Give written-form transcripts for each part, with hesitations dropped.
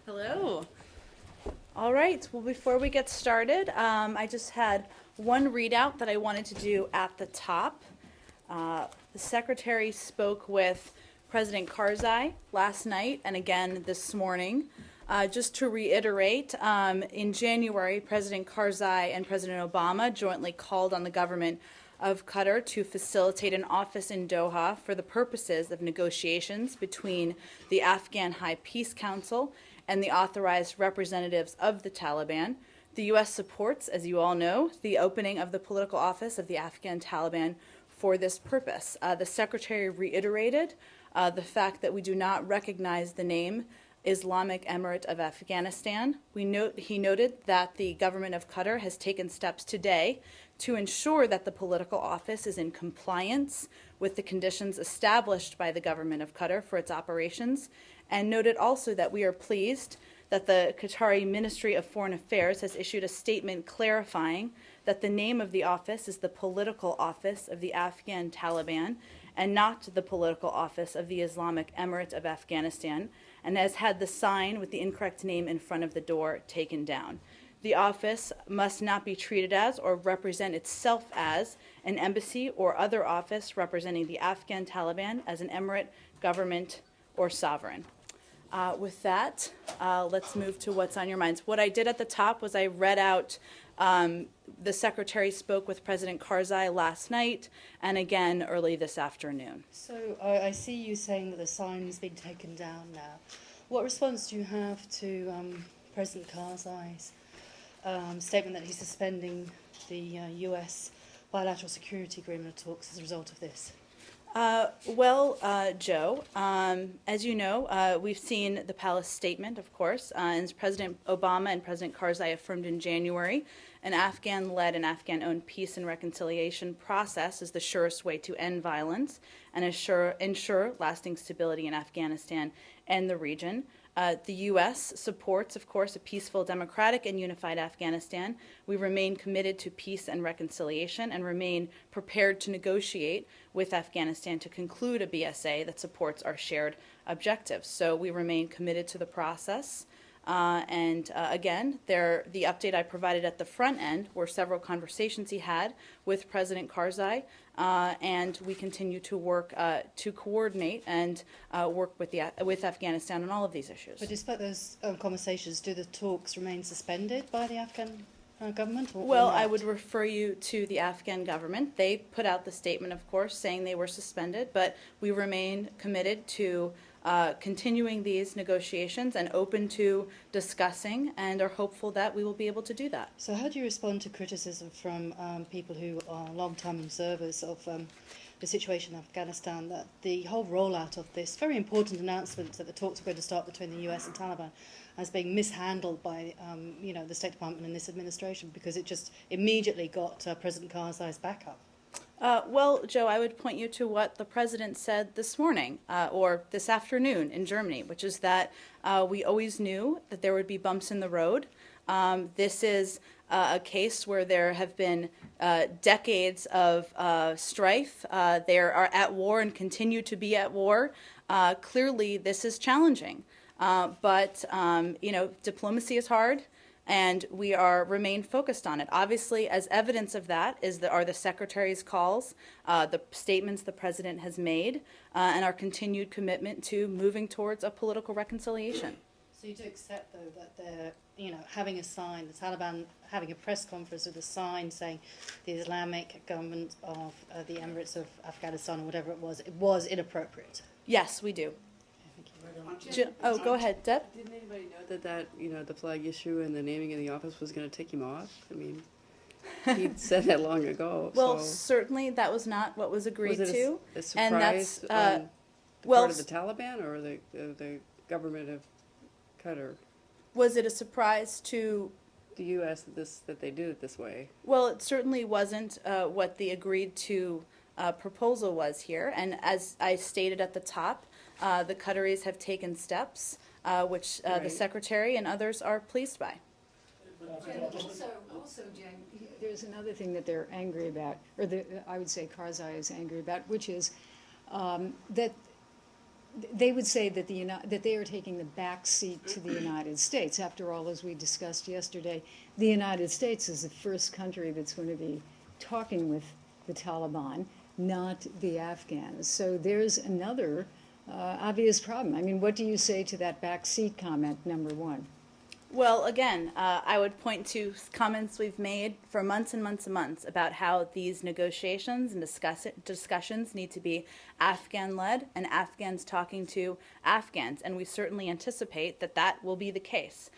Hello. All right. Well, before we get started, I just had one readout that I wanted to do at the top. The Secretary spoke with President Karzai last night and again this morning. Just to reiterate, in January, President Karzai and President Obama jointly called on the government of Qatar to facilitate an office in Doha for the purposes of negotiations between the Afghan High Peace Council and the authorized representatives of the Taliban. The U.S. supports, as you all know, the opening of the political office of the Afghan Taliban for this purpose. The Secretary reiterated the fact that we do not recognize the name Islamic Emirate of Afghanistan. He noted that the government of Qatar has taken steps today to ensure that the political office is in compliance with the conditions established by the government of Qatar for its operations, and noted also that we are pleased that the Qatari Ministry of Foreign Affairs has issued a statement clarifying that the name of the office is the political office of the Afghan Taliban and not the political office of the Islamic Emirate of Afghanistan, and has had the sign with the incorrect name in front of the door taken down. The office must not be treated as or represent itself as an embassy or other office representing the Afghan Taliban as an emirate, government, or sovereign. With that, let's move to what's on your minds. What I did at the top was I read out the Secretary spoke with President Karzai last night and again early this afternoon. So I see you saying that the sign's been taken down now. What response do you have to President Karzai's statement that he's suspending the U.S. bilateral security agreement talks as a result of this? Joe, as you know, we've seen the Palace statement, of course, and President Obama and President Karzai affirmed in January an Afghan-led and Afghan-owned peace and reconciliation process is the surest way to end violence and ensure lasting stability in Afghanistan and the region. The U.S. supports, of course, a peaceful, democratic, and unified Afghanistan. We remain committed to peace and reconciliation and remain prepared to negotiate with Afghanistan to conclude a BSA that supports our shared objectives. So we remain committed to the process. Again, the update I provided at the front end were several conversations he had with President Karzai, and we continue to work to coordinate and work with Afghanistan on all of these issues. But despite those conversations, do the talks remain suspended by the Afghan government? Well, I would refer you to the Afghan government. They put out the statement, of course, saying they were suspended, but we remain committed to continuing these negotiations and open to discussing, and are hopeful that we will be able to do that. So how do you respond to criticism from people who are long-time observers of the situation in Afghanistan, that the whole rollout of this very important announcement that the talks are going to start between the US and Taliban as being mishandled by the State Department and this administration, because it just immediately got President Karzai's backup? Joe, I would point you to what the president said this morning or this afternoon in Germany, which is that we always knew that there would be bumps in the road. This is a case where there have been decades of strife. They are at war and continue to be at war. Clearly, this is challenging. But diplomacy is hard, and we remain focused on it. Obviously, as evidence of that are the Secretary's calls, the statements the President has made, and our continued commitment to moving towards a political reconciliation. So you do accept, though, that they're having a sign, the Taliban having a press conference with a sign saying the Islamic government of the Emirates of Afghanistan, or whatever it was inappropriate? Yes, we do. Go ahead, Deb. Didn't anybody know that the flag issue and the naming of the office was going to take him off? I mean, he'd said that long ago. Well, so. Certainly that was not what was agreed to. A surprise and that's on the part of the Taliban or the government of Qatar? Was it a surprise to the U.S. that they did it this way? Well, it certainly wasn't what the agreed to proposal was here. And as I stated at the top, the Qataris have taken steps, which the Secretary and others are pleased by. Also, Jen, there's another thing that they're angry about, or I would say Karzai is angry about, which is that they would say that that they are taking the back seat to the United States. After all, as we discussed yesterday, the United States is the first country that's going to be talking with the Taliban, not the Afghans. So there's another obvious problem. I mean, what do you say to that back seat comment, number one? Well, again, I would point to comments we've made for months and months and months about how these negotiations and discussions need to be Afghan-led and Afghans talking to Afghans, and we certainly anticipate that that will be the case.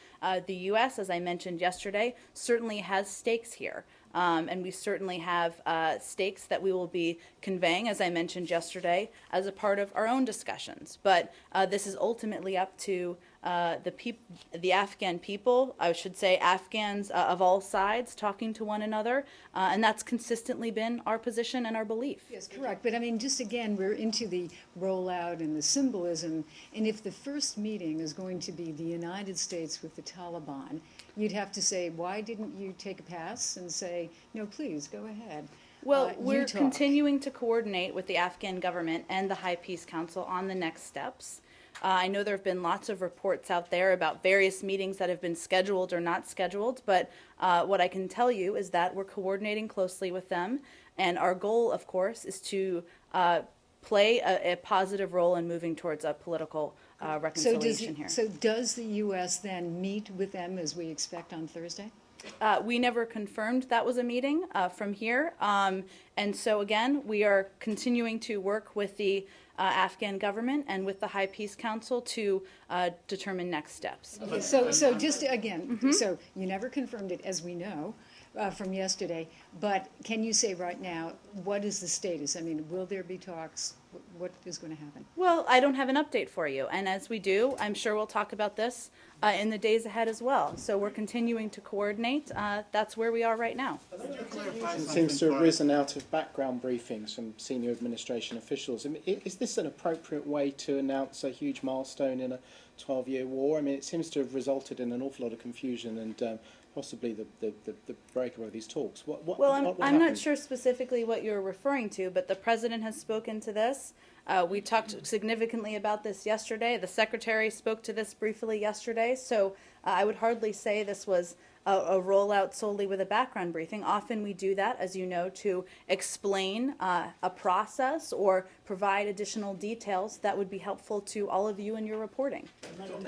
The U.S., as I mentioned yesterday, certainly has stakes here. And we certainly have stakes that we will be conveying, as I mentioned yesterday, as a part of our own discussions. But this is ultimately up to the Afghan people, I should say Afghans of all sides talking to one another, and that's consistently been our position and our belief. Yes, correct. But I mean, just again, we're into the rollout and the symbolism, and if the first meeting is going to be the United States with the Taliban, you'd have to say, why didn't you take a pass and say, no, please, go ahead. Well, we're talk. continuing to coordinate with the Afghan government and the High Peace Council on the next steps. I know there have been lots of reports out there about various meetings that have been scheduled or not scheduled, but what I can tell you is that we're coordinating closely with them, and our goal, of course, is to play a positive role in moving towards a political reconciliation here. So does the U.S. then meet with them as we expect on Thursday? We never confirmed that was a meeting from here. And so, again, we are continuing to work with the Afghan government and with the High Peace Council to determine next steps. Okay, so just again, so you never confirmed it, as we know from yesterday, but can you say right now, what is the status? I mean, will there be talks? What is going to happen? Well, I don't have an update for you. And as we do, I'm sure we'll talk about this in the days ahead as well. So we're continuing to coordinate. That's where we are right now. It seems to have risen out of background briefings from senior administration officials. I mean, is this an appropriate way to announce a huge milestone in a 12-year war? I mean, it seems to have resulted in an awful lot of confusion and possibly the breakup of these talks. What I'm not sure specifically what you're referring to, but the president has spoken to this. We talked significantly about this yesterday. The secretary spoke to this briefly yesterday. So I would hardly say this was a rollout solely with a background briefing. Often we do that, as you know, to explain a process or provide additional details that would be helpful to all of you in your reporting.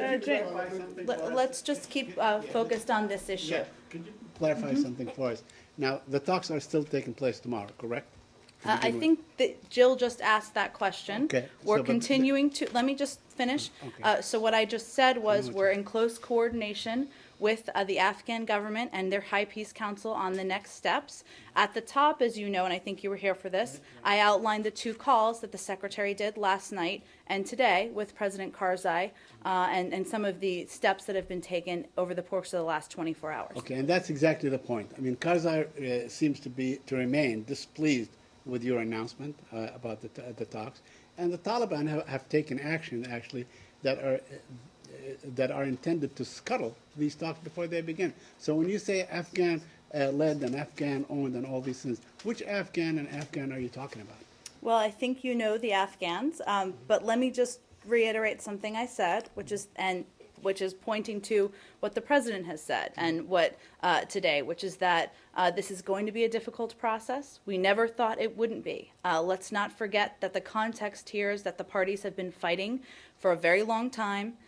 Let's just keep focused on this issue. Yeah. Could you clarify something for us? Now, the talks are still taking place tomorrow, correct? I think that Jill just asked that question. Okay. We're So, but- continuing to, let me just finish. Okay. So what I just said was we're in close coordination with the Afghan government and their High Peace Council on the next steps. At the top, as you know, and I think you were here for this, I outlined the 2 calls that the Secretary did last night and today with President Karzai and some of the steps that have been taken over the course of the last 24 hours. Okay, and that's exactly the point. I mean, Karzai seems to remain displeased with your announcement about the talks, and the Taliban have taken action actually that are intended to scuttle these talks before they begin. So when you say Afghan led and Afghan owned and all these things, which Afghan and Afghan are you talking about? Well, I think you know the Afghans, but let me just reiterate something I said, which is pointing to what the president has said and what today, which is that this is going to be a difficult process. We never thought it wouldn't be. Let's not forget that the context here is that the parties have been fighting for a very long time.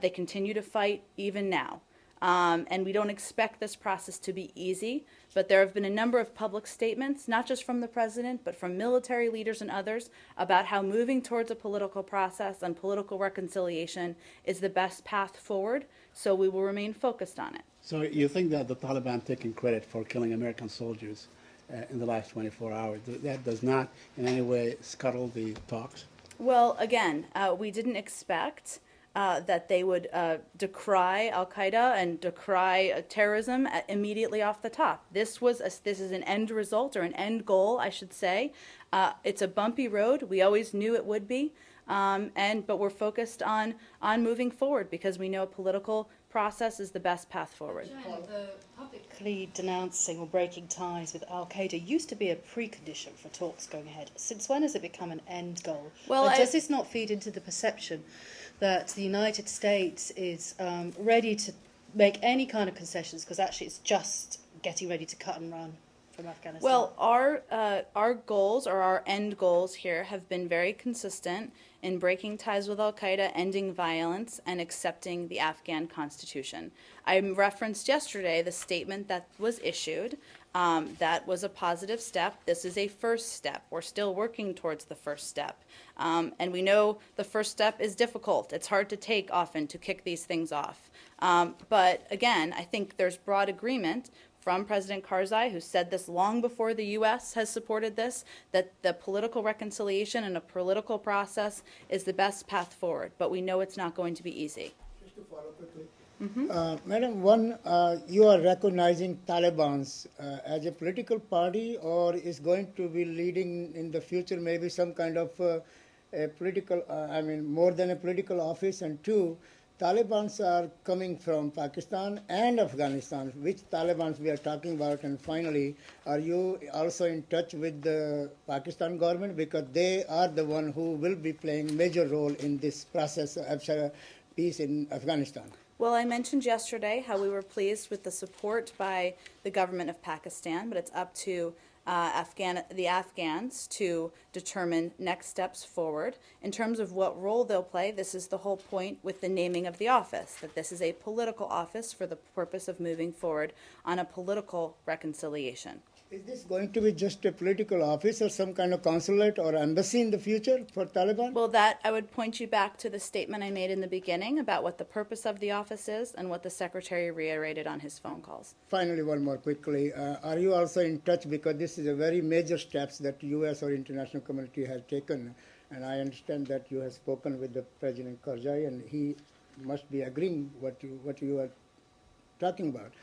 They continue to fight even now. And we don't expect this process to be easy, but there have been a number of public statements, not just from the president, but from military leaders and others, about how moving towards a political process and political reconciliation is the best path forward, so we will remain focused on it. So you think that the Taliban taking credit for killing American soldiers in the last 24 hours, that does not in any way scuttle the talks? Well, again, we didn't expect that they would decry al-Qaeda and decry terrorism immediately off the top. This is an end result, or an end goal, I should say. It's a bumpy road. We always knew it would be, but we're focused on moving forward because we know a political process is the best path forward. China, the public Publicly denouncing or breaking ties with Al Qaeda used to be a precondition for talks going ahead. Since when has it become an end goal? Well, Does this not feed into the perception that the United States is ready to make any kind of concessions because actually it's just getting ready to cut and run from Afghanistan? Well, our goals or our end goals here have been very consistent in breaking ties with al-Qaeda, ending violence, and accepting the Afghan constitution. I referenced yesterday the statement that was issued. That was a positive step. This is a first step. We're still working towards the first step. And we know the first step is difficult. It's hard to take often to kick these things off. But again, I think there's broad agreement from President Karzai, who said this long before the U.S. has supported this, that the political reconciliation and a political process is the best path forward. But we know it's not going to be easy. Just to follow quickly. Madam, one, you are recognizing Taliban's as a political party, or is going to be leading in the future maybe some kind of a political, more than a political office? And two, Talibans are coming from Pakistan and Afghanistan. Which Talibans we are talking about? And finally, are you also in touch with the Pakistan government, because they are the one who will be playing a major role in this process of peace in Afghanistan? Well, I mentioned yesterday how we were pleased with the support by the government of Pakistan, but it's up to the Afghans to determine next steps forward. In terms of what role they'll play, this is the whole point with the naming of the office, that this is a political office for the purpose of moving forward on a political reconciliation. Is this going to be just a political office or some kind of consulate or embassy in the future for Taliban? Well, that I would point you back to the statement I made in the beginning about what the purpose of the office is and what the Secretary reiterated on his phone calls. Finally, one more quickly. Are you also in touch, because this is a very major steps that U.S. or international community has taken, and I understand that you have spoken with the President Karzai and he must be agreeing what you are talking about.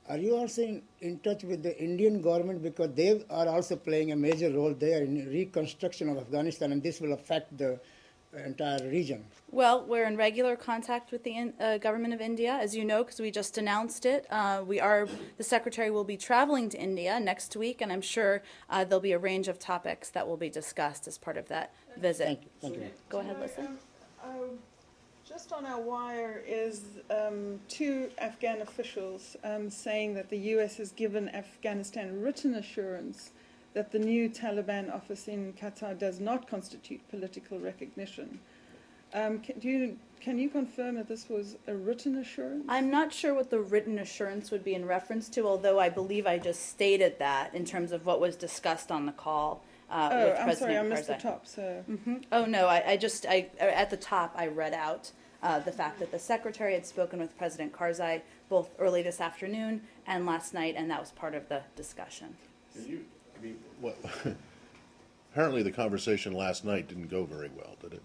Are you also in touch with the Indian government, because they are also playing a major role there in reconstruction of Afghanistan, and this will affect the entire region? Well, we're in regular contact with the government of India, as you know, because we just announced it. The Secretary will be traveling to India next week, and I'm sure there'll be a range of topics that will be discussed as part of that visit. Thank you. Go ahead, listen. Just on our wire is two Afghan officials saying that the U.S. has given Afghanistan written assurance that the new Taliban office in Qatar does not constitute political recognition. Can you confirm that this was a written assurance? I'm not sure what the written assurance would be in reference to, although I believe I just stated that in terms of what was discussed on the call. With President I'm sorry, I missed the Karzai. top. So. Oh no, I at the top I read out the fact that the Secretary had spoken with President Karzai both early this afternoon and last night, and that was part of the discussion. Apparently the conversation last night didn't go very well, did it?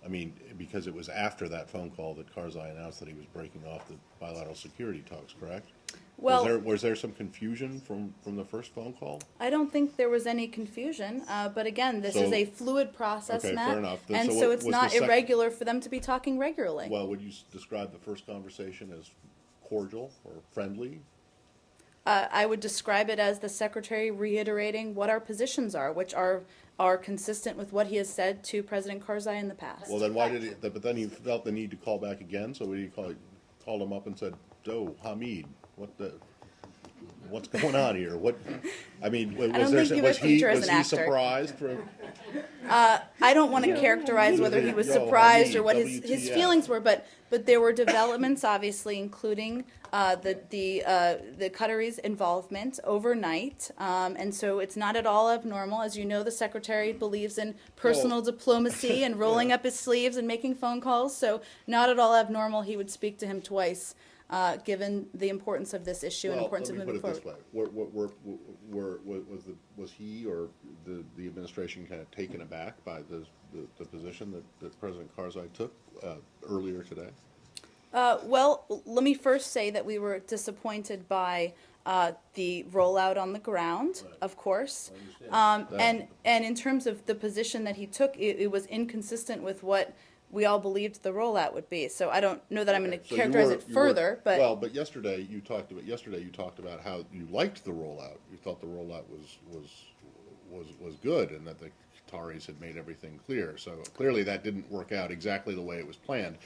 I mean, because it was after that phone call that Karzai announced that he was breaking off the bilateral security talks, correct? Well, was there some confusion from the first phone call? I don't think there was any confusion, but again, this is a fluid process, okay, Matt, fair enough. and so it's not irregular for them to be talking regularly. Well, would you describe the first conversation as cordial or friendly? I would describe it as the Secretary reiterating what our positions are, which are consistent with what he has said to President Karzai in the past. Well, then why did he? But then he felt the need to call back again. So he called him up and said, "Oh, Hamid, what's going on here? What? I mean, was he surprised for?" I don't want to characterize whether he was surprised or what his feelings were, but there were developments, obviously, including the Qataris' involvement overnight, and so it's not at all abnormal. As you know, the Secretary believes in personal diplomacy and rolling up his sleeves and making phone calls, so not at all abnormal he would speak to him twice, given the importance of this issue and the importance of moving forward. Let me put it this way. Was he or the administration kind of taken aback by the position that President Karzai took earlier today? Well, let me first say that we were disappointed by the rollout on the ground, of course, and in terms of the position that he took, it was inconsistent with what we all believed the rollout would be. So I don't know that I'm going to So characterize it further, but well, but yesterday you talked about how you liked the rollout. You thought the rollout was good, and that the Qataris had made everything clear. So clearly that didn't work out exactly the way it was planned.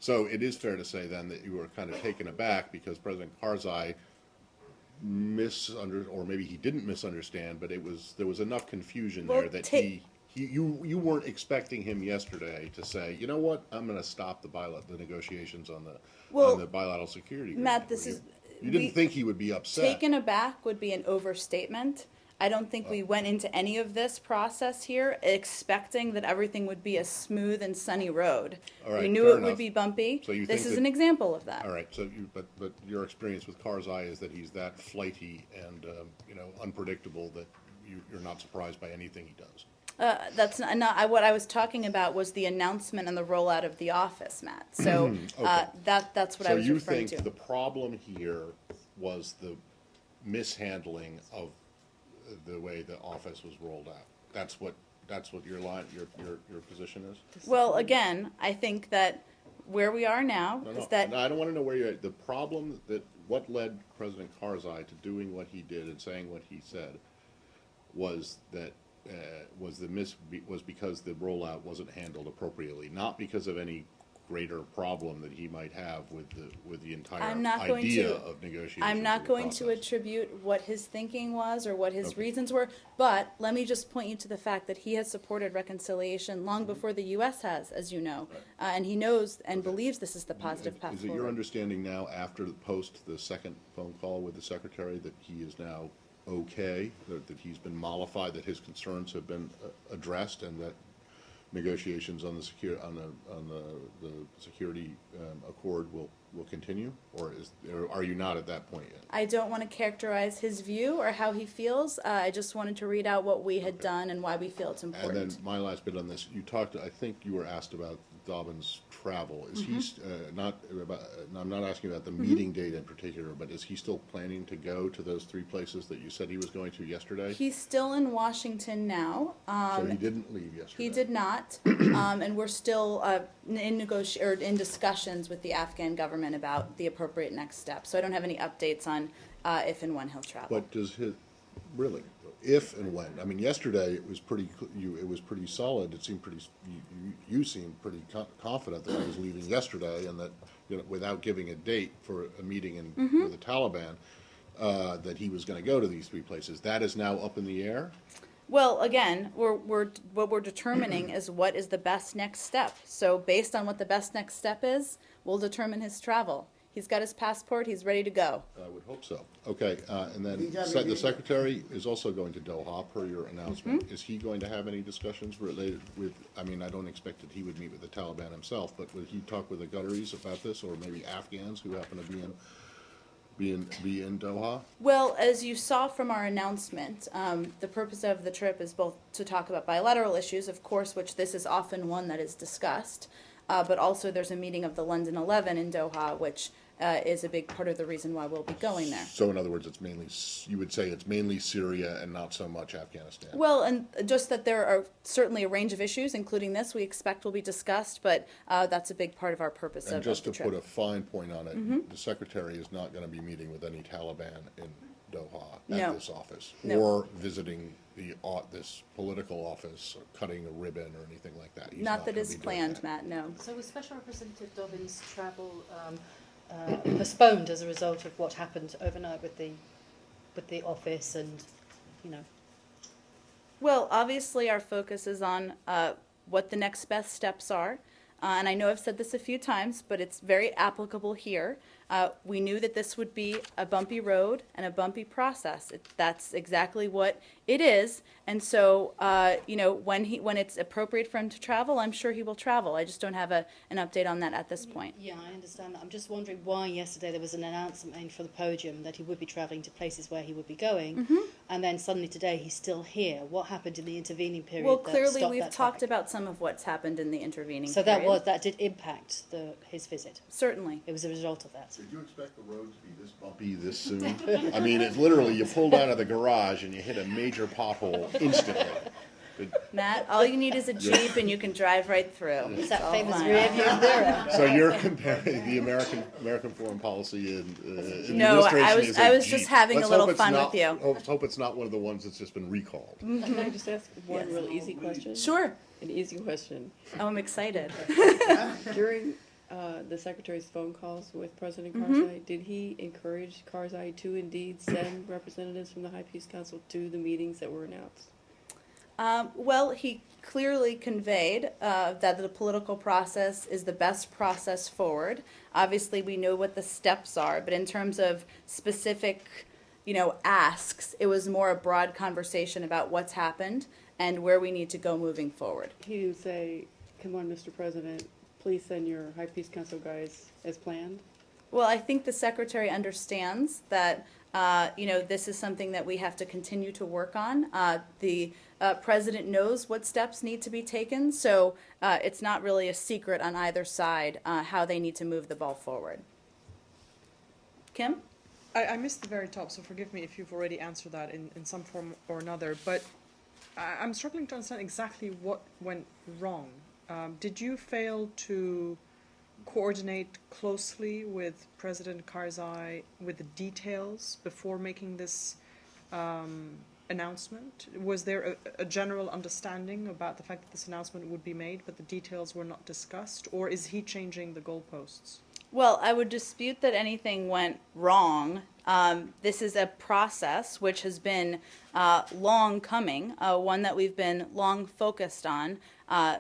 So it is fair to say then that you were kind of taken aback because President Karzai or maybe he didn't misunderstand, but there was enough confusion Well, there that you weren't expecting him yesterday to say, you know what, I'm going to stop the negotiations on the bilateral security agreement. Matt, this is you didn't think he would be upset. Taken aback would be an overstatement. I don't think we went into any of this process here expecting that everything would be a smooth and sunny road. All right, we knew fair it enough. would be bumpy. So you This think is an example of that. All right, so but your experience with Karzai is that he's that flighty and unpredictable that you're not surprised by anything he does. That's not what I was talking about was the announcement and the rollout of the office, Matt. So Okay. that's what I was So you referring think to. the problem here was the mishandling of the way the office was rolled out? That's what your position is? Well, again, I think that where we are now No, is that no, I don't want to know where you're at. The problem what led President Karzai to doing what he did and saying what he said was that was because the rollout wasn't handled appropriately, not because of any greater problem that he might have with the entire idea of negotiations. I'm not and the going to process. attribute what his thinking was or what his reasons were, but let me just point you to the fact that he has supported reconciliation long before the U.S. has, as you know, and he knows and believes this is the positive path Is it forward. your understanding now, after the second phone call with the Secretary, that he is now okay, that he's been mollified, that his concerns have been addressed, and that negotiations on the security accord will continue, or are you not at that point yet? I don't want to characterize his view or how he feels. I just wanted to read out what we had done and why we feel it's important. And then my last bit on this, I think you were asked about Dobbins' travel. Is he I'm not asking about the meeting date in particular, but is he still planning to go to those three places that you said he was going to yesterday? He's still in Washington now. So he didn't leave yesterday. He did not, and we're still in discussions with the Afghan government about the appropriate next steps. So I don't have any updates on if and when he'll travel. But does really, if and when? I mean, yesterday it was pretty solid. It seemed pretty. You seemed pretty confident that he was leaving yesterday, and that without giving a date for a meeting with the Taliban, that he was going to go to these three places. That is now up in the air. Well, again, what we're determining is what is the best next step. So based on what the best next step is, we'll determine his travel. He's got his passport. He's ready to go. I would hope so. Okay, and then the Secretary is also going to Doha, per your announcement. Is he going to have any discussions related with, I mean, I don't expect that he would meet with the Taliban himself, but would he talk with the Qataris about this, or maybe Afghans who happen to be in Doha? Well, as you saw from our announcement, the purpose of the trip is both to talk about bilateral issues, of course, which this is often one that is discussed, but also there's a meeting of the London 11 in Doha, which is a big part of the reason why we'll be going there. So in other words, you would say it's mainly Syria and not so much Afghanistan. Well, and just that there are certainly a range of issues, including this, we expect will be discussed, but that's a big part of our purpose of the trip. And just to put a fine point on it, the Secretary is not going to be meeting with any Taliban in Doha at this office, or visiting this political office, or cutting a ribbon or anything like that. He's Not that gonna is be doing planned, that. Matt, no. So was Special Representative Dobbins' travel postponed as a result of what happened overnight with the office and, Well, obviously our focus is on what the next best steps are. And I know I've said this a few times, but it's very applicable here. We knew that this would be a bumpy road and a bumpy process. That's exactly what it is. And so, when it's appropriate for him to travel, I'm sure he will travel. I just don't have an update on that at this point. Yeah, I understand that. I'm just wondering why yesterday there was an announcement made from the podium that he would be travelling to places where he would be going, and then suddenly today he's still here. What happened in the intervening period? Well, that clearly stopped we've that talked traffic? about some of what's happened in the intervening So period. that did impact his visit. Certainly. It was a result of that. Did you expect the road to be this bumpy this soon? I mean, it's literally, you pulled out of the garage and you hit a major pothole instantly. Matt, all you need is a Jeep and you can drive right through. It's that all famous fine. rear view mirror. So you're comparing the American foreign policy and No, administration is I a was Jeep. just having Let's a little hope it's fun not- with you. Let's hope it's not one of the ones that's just been recalled. Can I just ask one real easy question? Sure. An easy question. Oh, I'm excited. During the Secretary's phone calls with President Mm-hmm. Karzai, did he encourage Karzai to indeed send representatives from the High Peace Council to the meetings that were announced? Well, he clearly conveyed that the political process is the best process forward. Obviously, we know what the steps are, but in terms of specific, asks, it was more a broad conversation about what's happened and where we need to go moving forward. He didn't say, come on, Mr. President, please send your High Peace Council guys as planned? Well, I think the Secretary understands that, this is something that we have to continue to work on. The President knows what steps need to be taken, so it's not really a secret on either side how they need to move the ball forward. Kim? I missed the very top, so forgive me if you've already answered that in some form or another, but I'm struggling to understand exactly what went wrong. Did you fail to coordinate closely with President Karzai with the details before making this announcement? Was there a general understanding about the fact that this announcement would be made, but the details were not discussed, or is he changing the goalposts? Well, I would dispute that anything went wrong. This is a process which has been long coming, one that we've been long focused on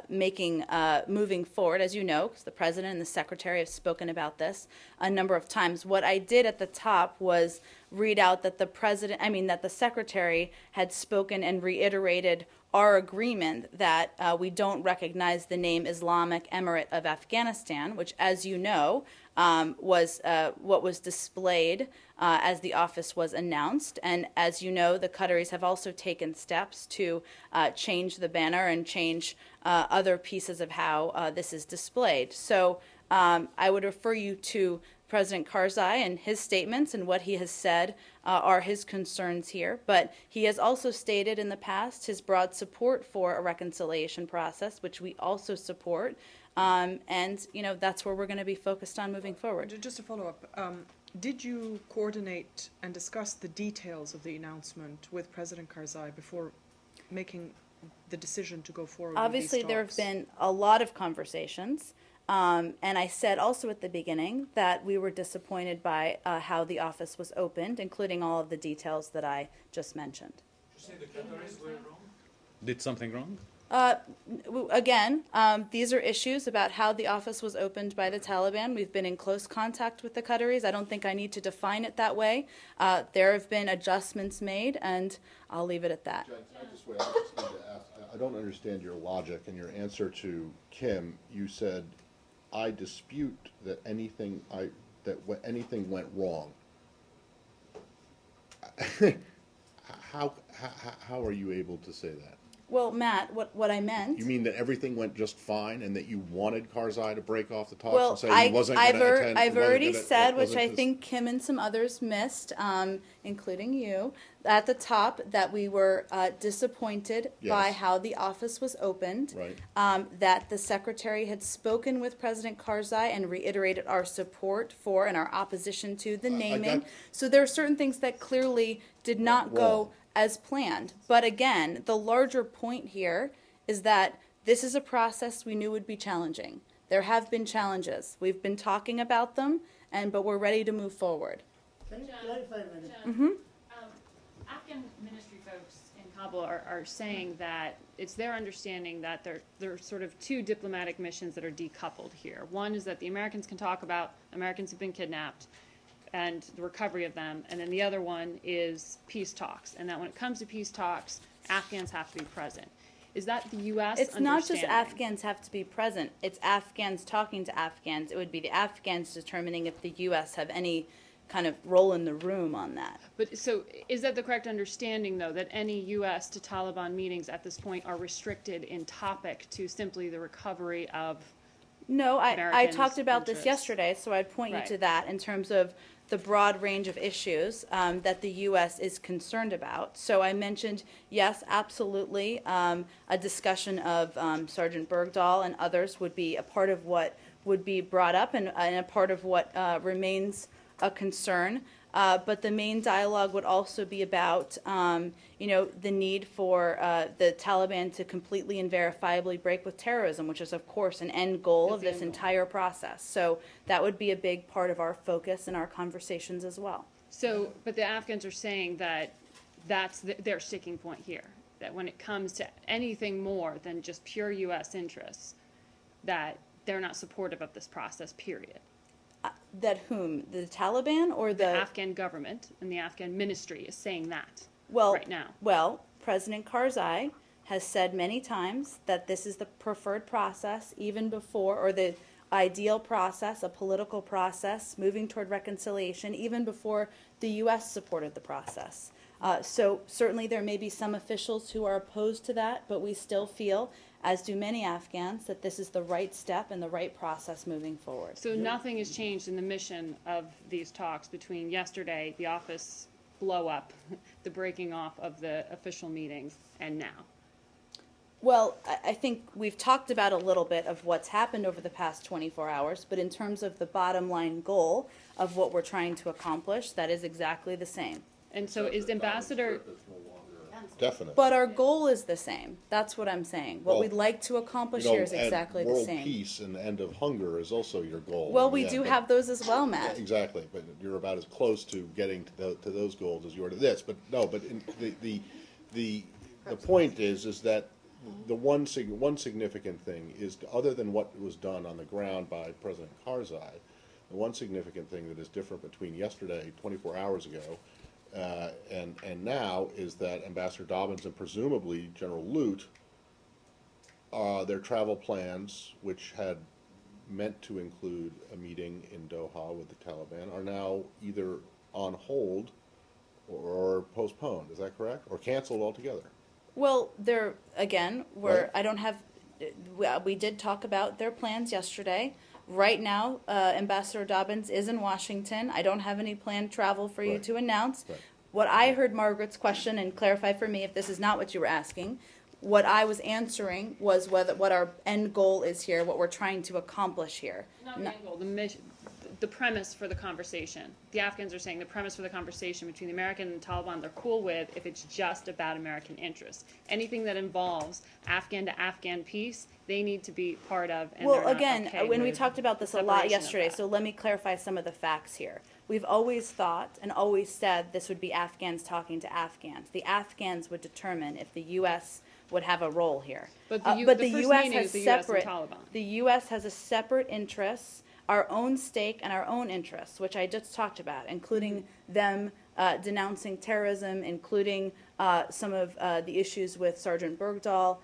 moving forward, as you know, because the President and the Secretary have spoken about this a number of times. What I did at the top was read out that that the Secretary had spoken and reiterated our agreement that we don't recognize the name Islamic Emirate of Afghanistan, which, as you know, was what was displayed as the office was announced. And as you know, the Qataris have also taken steps to change the banner and change other pieces of how this is displayed. So I would refer you to President Karzai and his statements, and what he has said are his concerns here. But he has also stated in the past his broad support for a reconciliation process, which we also support. And that's where we're going to be focused on moving forward. Just to follow up, did you coordinate and discuss the details of the announcement with President Karzai before making the decision to go forward Obviously, with these there have talks? been a lot of conversations. And I said also at the beginning that we were disappointed by how the office was opened, including all of the details that I just mentioned. Did you say the Qataris were wrong? Did something wrong? Again, these are issues about how the office was opened by the Taliban. We've been in close contact with the Qataris. I don't think I need to define it that way. There have been adjustments made, and I'll leave it at that. Jen, can I just wait? I just need to ask. I don't understand your logic. In your answer to Kim, you said, "I dispute that anything went wrong." How are you able to say that? Well, Matt, what I meant. You mean that everything went just fine, and that you wanted Karzai to break off the talks Well, and say he wasn't going to attend? I've already wasn't said, gonna- which I think Kim and some others missed, including you, at the top, that we were disappointed by Yes. how the office was opened. Right. That the Secretary had spoken with President Karzai and reiterated our support for and our opposition to the naming. So there are certain things that clearly did not go Wrong. as planned. But again, the larger point here is that this is a process we knew would be challenging. There have been challenges. We've been talking about them, but we're ready to move forward. Can you clarify, madam? Mm-hmm. Afghan ministry folks in Kabul are saying that it's their understanding that there are sort of two diplomatic missions that are decoupled here. One is that the Americans can talk about Americans who've been kidnapped and the recovery of them, and then the other one is peace talks, and that when it comes to peace talks, Afghans have to be present. Is that the U.S. It's not just understanding? Afghans have to be present. It's Afghans talking to Afghans. It would be the Afghans determining if the U.S. have any kind of role in the room on that. But so is that the correct understanding, though, that any U.S. to Taliban meetings at this point are restricted in topic to simply the recovery of No, I Americans' talked about this interests. yesterday, so I'd point you Right. to that in terms of the broad range of issues that the U.S. is concerned about. So I mentioned, yes, absolutely, a discussion of Sergeant Bergdahl and others would be a part of what would be brought up and a part of what remains a concern. But the main dialogue would also be about, the need for the Taliban to completely and verifiably break with terrorism, which is, of course, an end goal of this entire process. So that would be a big part of our focus in our conversations as well. So, but the Afghans are saying that that's their sticking point here, that when it comes to anything more than just pure U.S. interests, that they're not supportive of this process, period. That whom? The Taliban or The Afghan government and the Afghan ministry is saying that right now. Well, President Karzai has said many times that this is the preferred process, even before, or the ideal process, a political process, moving toward reconciliation, even before the U.S. supported the process. So certainly there may be some officials who are opposed to that, but we still feel, as do many Afghans, that this is the right step and the right process moving forward. So nothing has changed in the mission of these talks between yesterday, the office blow up, the breaking off of the official meetings, and now. Well, I think we've talked about a little bit of what's happened over the past 24 hours, but in terms of the bottom line goal of what we're trying to accomplish, that is exactly the same. And so is Ambassador... Definite. But our goal is the same. That's what I'm saying. What Well, we'd like to accomplish here is exactly the World same. peace and end of hunger is also your goal. Well, in we the do end, but- have those as well, Matt. Exactly, but you're about as close to getting to those goals as you are to this. But no, but the point is that the one significant thing is, other than what was done on the ground by President Karzai, the one significant thing that is different between yesterday, 24 hours ago, and now is that Ambassador Dobbins and presumably General Lute, their travel plans, which had meant to include a meeting in Doha with the Taliban, are now either on hold or postponed. Is that correct? Or canceled altogether? Well, there again, Right. I don't have. We did talk about their plans yesterday. Right now, Ambassador Dobbins is in Washington. I don't have any planned travel for you Right. to announce. Right. What I heard Margaret's question, and clarify for me if this is not what you were asking, what I was answering was what our end goal is here, what we're trying to accomplish here. Not the end goal, the mission, the premise for the conversation. The Afghans are saying the premise for the conversation between the American and the Taliban they're cool with if it's just about American interests. Anything that involves Afghan to Afghan peace, they need to be part of. And Well, they're not again, okay when we with talked about this a lot separation of yesterday, that. so let me clarify some of the facts here. We've always thought and always said this would be Afghans talking to Afghans. The Afghans would determine if the U.S. would have a role here. But the But the the first U.S. meeting has is the US and separate. Taliban. The U.S. has a separate interests, our own stake and our own interests, which I just talked about, including them denouncing terrorism, including some of the issues with Sergeant Bergdahl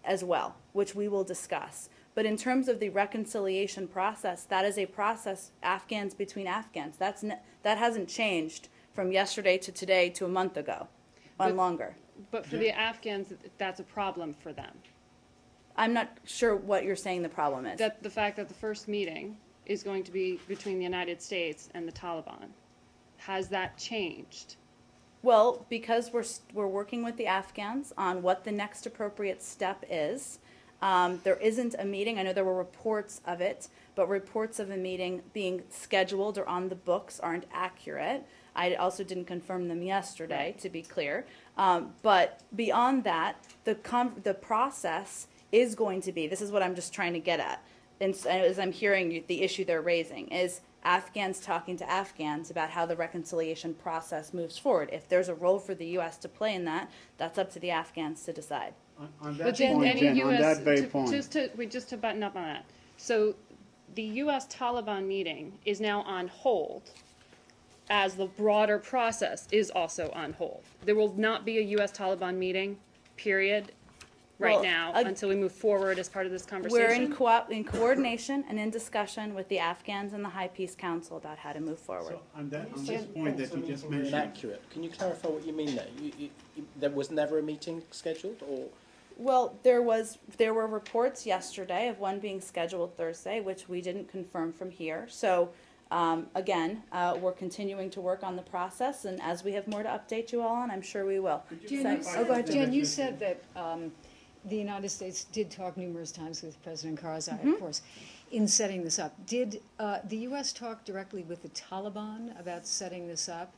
as well, which we will discuss. But in terms of the reconciliation process, that is a process, Afghans between Afghans. That hasn't changed from yesterday to today to a month ago, But- longer. But for the Afghans, that's a problem for them. I'm not sure what you're saying the problem is. That the fact that the first meeting is going to be between the United States and the Taliban, has that changed? Well, because we're working with the Afghans on what the next appropriate step is. There isn't a meeting. I know there were reports of it, but reports of a meeting being scheduled or on the books aren't accurate. I also didn't confirm them yesterday, to be clear. But beyond that, the process is going to be, this is what I'm just trying to get at, and as I'm hearing the issue they're raising, is Afghans talking to Afghans about how the reconciliation process moves forward. If there's a role for the U.S. to play in that, that's up to the Afghans to decide. On But that then point, any Jen, on US that very point. just to button up on that. So the U.S. Taliban meeting is now on hold, as the broader process is also on hold. There will not be a U.S. Taliban meeting, period, right Well, now, until we move forward as part of this conversation. We're in coordination and in discussion with the Afghans and the High Peace Council about how to move forward. So on this point that you just mentioned, Inaccurate. Can you clarify what you mean there? There was never a meeting scheduled, or Well, there were reports yesterday of one being scheduled Thursday, which we didn't confirm from here. So again, we're continuing to work on the process, and as we have more to update you all on, I'm sure we will. Jen, Jen, you said that the United States did talk numerous times with President Karzai, of course, in setting this up. Did the U.S. talk directly with the Taliban about setting this up?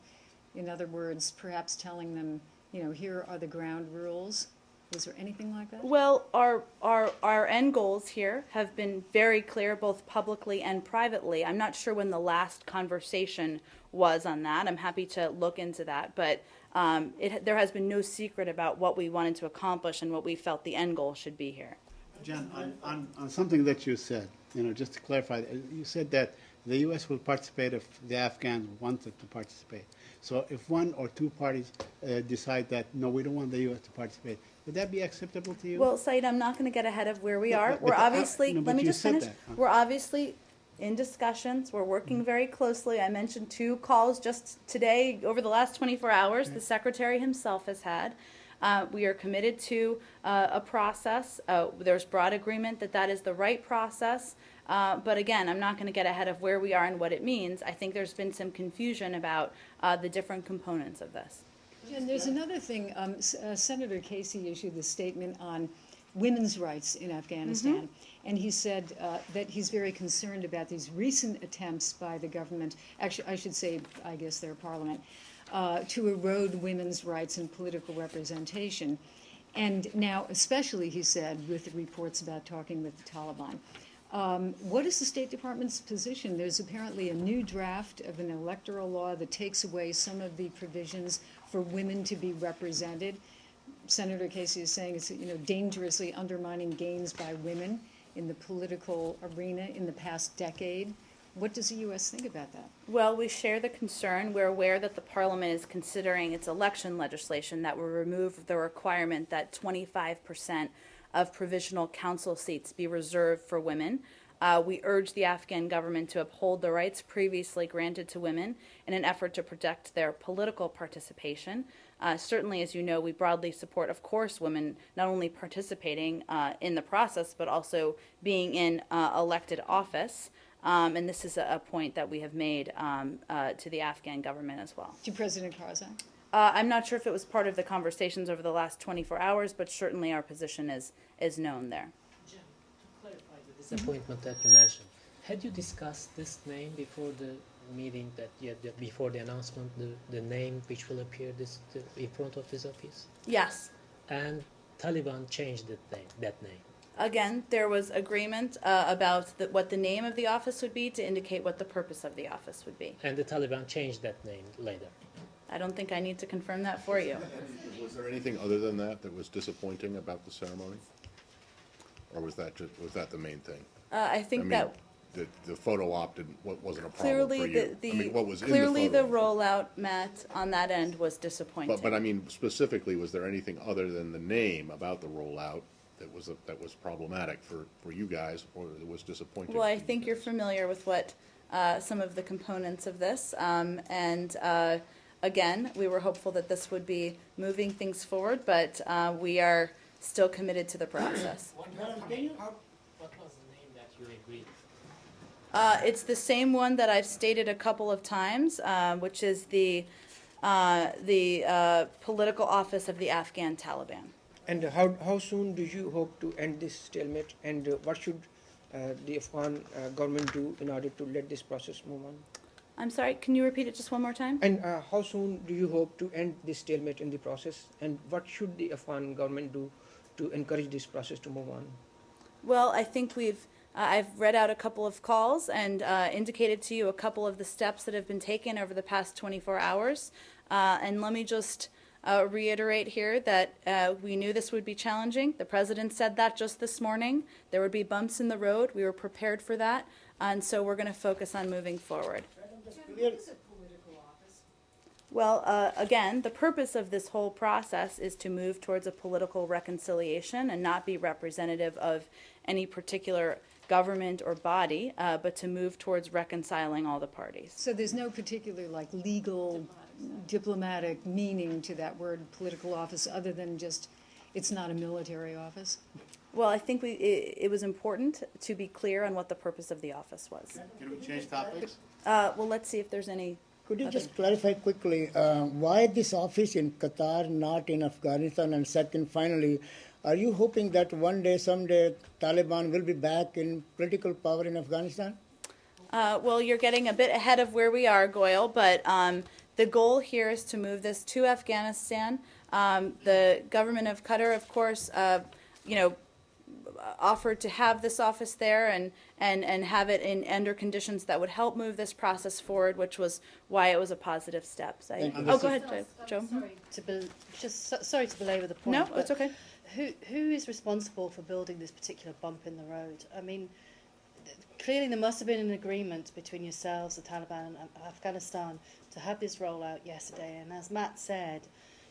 In other words, perhaps telling them, you know, here are the ground rules. Was there anything like that? Well, our end goals here have been very clear, both publicly and privately. I'm not sure when the last conversation was on that. I'm happy to look into that, but there has been no secret about what we wanted to accomplish and what we felt the end goal should be here. Jen, on something that you said, you know, just to clarify, you said that the U.S. will participate if the Afghans wanted to participate. So if one or two parties decide that, no, we don't want the U.S. to participate, would that be acceptable to you? Well, Said, I'm not going to get ahead of where we are. but We're obviously, no, but let me you just said finish. that, huh? We're obviously in discussions. We're working very closely. I mentioned 2 calls just today over the last 24 hours the Secretary himself has had. We are committed to a process. There's broad agreement that that is the right process. But again, I'm not going to get ahead of where we are and what it means. I think there's been some confusion about the different components of this. Jen, there's another thing. Senator Casey issued the statement on women's rights in Afghanistan, and he said that he's very concerned about these recent attempts by the government, actually I should say, I guess their parliament, to erode women's rights and political representation. And now, especially, he said, with the reports about talking with the Taliban. What is the State Department's position? There's apparently a new draft of an electoral law that takes away some of the provisions for women to be represented. Senator Casey is saying it's, you know, dangerously undermining gains by women in the political arena in the past decade. What does the U.S. think about that? Well, we share the concern. We're aware that the Parliament is considering its election legislation that will remove the requirement that 25% of provisional council seats be reserved for women. We urge the Afghan government to uphold the rights previously granted to women in an effort to protect their political participation. Certainly, as you know, we broadly support, of course, women not only participating in the process, but also being in elected office. And this is a point that we have made to the Afghan government as well. To President Karzai? I'm not sure if it was part of the conversations over the last 24 hours, but certainly our position is known there. Jen, to clarify the disappointment that you mentioned, had you discussed this name before the meeting, before the announcement, the name which will appear in front of this office? Yes. And Taliban changed that name. Again, there was agreement about what the name of the office would be to indicate what the purpose of the office would be. And the Taliban changed that name later. I don't think I need to confirm that for you. Was there anything other than that that was disappointing about the ceremony? Or was that the main thing? I think that the photo op wasn't a problem clearly for you. What was clearly in the the rollout, Matt, on that end was disappointing. But I mean, specifically, was there anything other than the name about the rollout that was problematic for you guys, or that was disappointing? Well, I think you're familiar with what some of the components of this, again, we were hopeful that this would be moving things forward, but we are still committed to the process. What was the name that you agreed? It's the same one that I've stated a couple of times, which is the political office of the Afghan Taliban. And how soon do you hope to end this stalemate, and what should the Afghan government do in order to let this process move on? I'm sorry, can you repeat it just one more time? And how soon do you hope to end this stalemate in the process, and what should the Afghan government do to encourage this process to move on? Well, I think I've read out a couple of calls and indicated to you a couple of the steps that have been taken over the past 24 hours. And let me just reiterate here that we knew this would be challenging. The President said that just this morning. There would be bumps in the road. We were prepared for that. And so we're going to focus on moving forward. Well, again, the purpose of this whole process is to move towards a political reconciliation and not be representative of any particular government or body, but to move towards reconciling all the parties. So there's no particular diplomatic meaning to that word political office, other than just It's not a military office? Well, I think it was important to be clear on what the purpose of the office was. Can we change topics? Well, let's see if there's any. Could you just clarify quickly why this office in Qatar, not in Afghanistan? And second, finally, are you hoping that one day, someday, Taliban will be back in political power in Afghanistan? Well, you're getting a bit ahead of where we are, Goyal, but the goal here is to move this to Afghanistan. The government of Qatar, of course, offered to have this office there and have it under conditions that would help move this process forward, which was why it was a positive step. So go ahead, Joe. Sorry to belabor the point. No, it's okay. Who is responsible for building this particular bump in the road? I mean, clearly there must have been an agreement between yourselves, the Taliban, and Afghanistan to have this rollout yesterday. And as Matt said,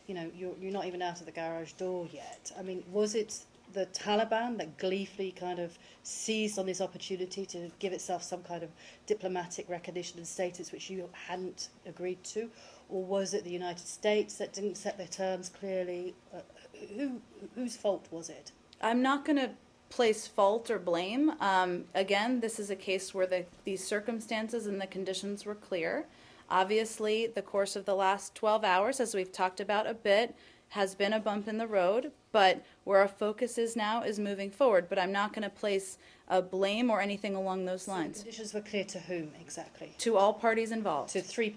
you're not even out of the garage door yet. I mean, was it the Taliban that gleefully kind of seized on this opportunity to give itself some kind of diplomatic recognition and status which you hadn't agreed to? Or was it the United States that didn't set their terms clearly? Whose fault was it? I'm not going to place fault or blame. Again, this is a case where these circumstances and the conditions were clear. Obviously, the course of the last 12 hours, as we've talked about a bit, has been a bump in the road, but where our focus is now is moving forward. But I'm not going to place a blame or anything along those lines. The conditions were clear to whom exactly? To all parties involved. To three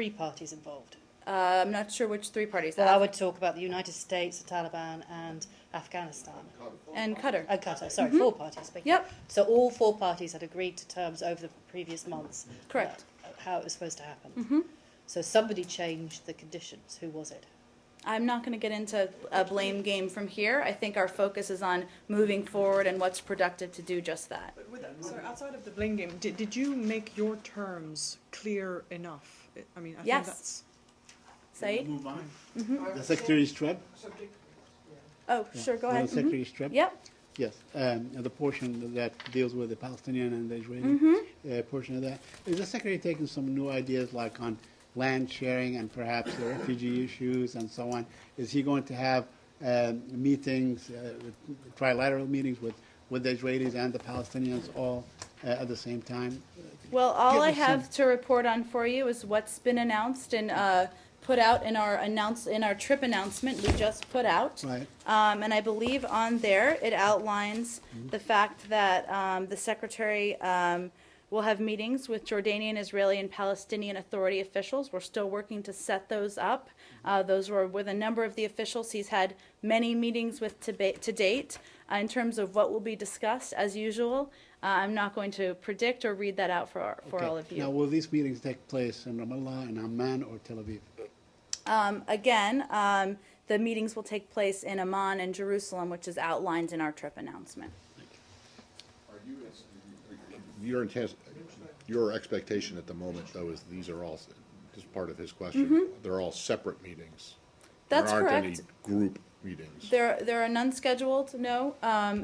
parties involved. I'm not sure which three parties. Well, I would talk about the United States, the Taliban, and Afghanistan. And Qatar. And Qatar, sorry, 4 parties. Yep. So all 4 parties had agreed to terms over the previous months. Correct. How it was supposed to happen. So somebody changed the conditions. Who was it? I'm not going to get into a blame game from here. I think our focus is on moving forward and what's productive to do just that. Sorry, outside of the blame game, did you make your terms clear enough? I mean, I yes. think that's... Saeed? Move on. The Secretary Streb? Oh, sure, go ahead. Secretary Streb? Yep. Yes, the portion that deals with the Palestinian and the Israeli portion of that. Is the Secretary taking some new ideas like on land sharing and perhaps the refugee issues and so on? Is he going to have meetings, trilateral meetings with the Israelis and the Palestinians all at the same time? Well, all I have to report on for you is what's been announced and put out in our trip announcement we just put out. Right. And I believe on there it outlines the fact that the Secretary will have meetings with Jordanian, Israeli, and Palestinian Authority officials. We're still working to set those up. Those were with a number of the officials he's had many meetings with to date. In terms of what will be discussed, as usual, I'm not going to predict or read that out for all of you. Now, will these meetings take place in Ramallah, in Amman, or Tel Aviv? Again, the meetings will take place in Amman and Jerusalem, which is outlined in our trip announcement. Your expectation at the moment, though, is these are all, just part of his question, they're all separate meetings. That's correct. There aren't correct. any group meetings. There are none scheduled. No.